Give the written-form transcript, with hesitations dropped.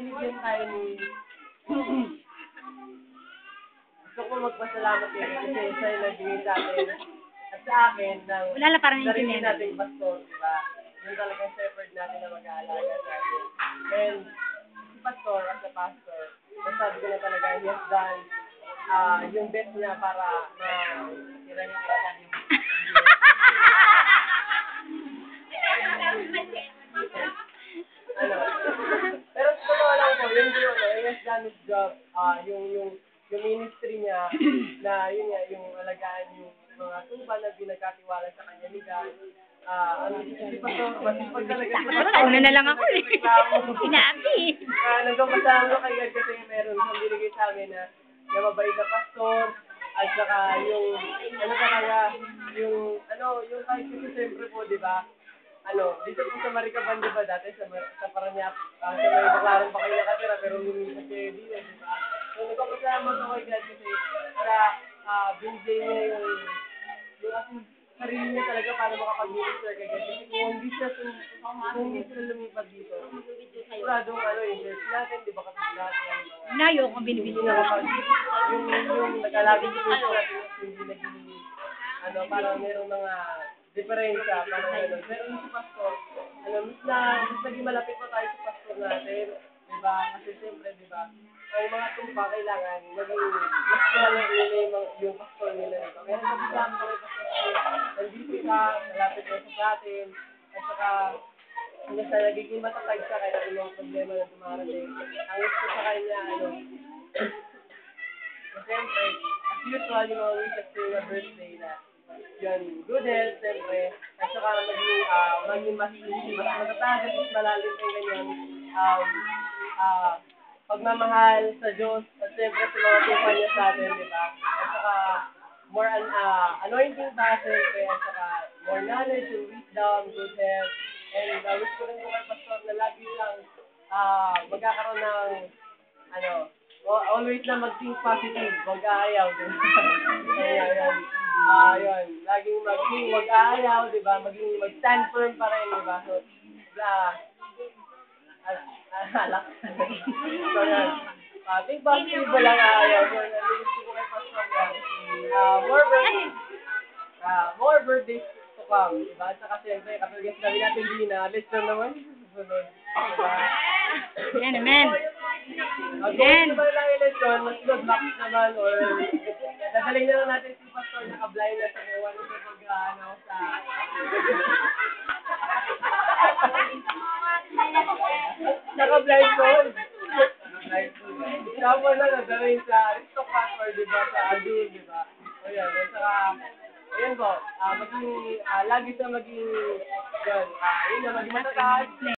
binigyan tayo ni... Gusto ko magpasalamat kayo kasi siya yung nagbigay sa atin at sa akin ng Wala na parang sarili intindihan. nating pastor, diba? Yung talagang shepherd natin na mag-aalaga sa atin. And si pastor as a pastor, nasabi ko na talaga, he has done yung best niya para ano, pero sa totoo lang po, yun yung he has done his job, yung ministry niya, na yun nga, yung alagaan yung mga tuba na pinagkatiwala sa kanya ni God. Si Pastor, masipag talaga si Pastor. Una na lang ako eh. Sinabi. Nagpapasalamat ko kay God kasi meron siyang binigay sa amin na mabait na pastor, at saka yung, ano talaga, yung kahit kasi siyempre po, di ba, dito po sa Maricaban, di ba, dati sa Parañaque, sa may Baclaran pa kayo nakatira, pero lumipat kayo dito, di ba? So, nagpapasalamat ko kay God kasi sa binigay niya yung sarili niya talaga para makapag-minister kay God. Kasi kung hindi sila lumipat dito, siguradong yung church natin, di ba, kapit natin, Nayo kung binibigyan ako. yung nag-alagin yung church natin, hindi naging, parang merong mga diferensya, parang gano'n. Pero yung si Pastor, mas naging malapit pa tayo sa Pastor natin, di ba? Kasi siyempre, di ba, ang mga tumba kailangan maging mas kilala nila yung Pastor nila, di ba? Kaya nagpapasalamat ko kay Pastor, nandito ka, malapit na sa atin, at saka, hanggang sa nagiging matatag siya kahit ang mga problema na dumarating. Ang gusto sa kanya, siyempre, as usual, yung mga wishes ko yung birthday na, yun, good health, siyempre, at saka maging mas matatag at mas malalim yung ganyan, pagmamahal sa Diyos, at siyempre sa mga tupa niya sa atin, di ba? At saka, more anointing pa, siyempre, at saka, more knowledge and wisdom, good health, and wish ko rin po kay Pastor na lagi lang magkakaroon ng, always na mag-think positive, mag-aayaw, di ba? Yun, laging mag-aayaw, di ba? Mag-stand firm pa rin, di ba? So, so, yun. Think positive ba lang aayaw? So, gusto ko kay Pastor na, more birthdays to come, di ba? At saka siyempre, kapag sabi natin Dina, let's go naman. Susunod. Diba? Amen, amen. Amen. Kung ba lang election, mas good luck naman, or dadalhin na lang natin si Pastor na kablay na sa mga sa naka-blindfold. Tapos na dadalhin sa aristocrat or diba, sa adult, diba? O yan, at saka, ayan po, lagi siya maging, yun na, maging matatag.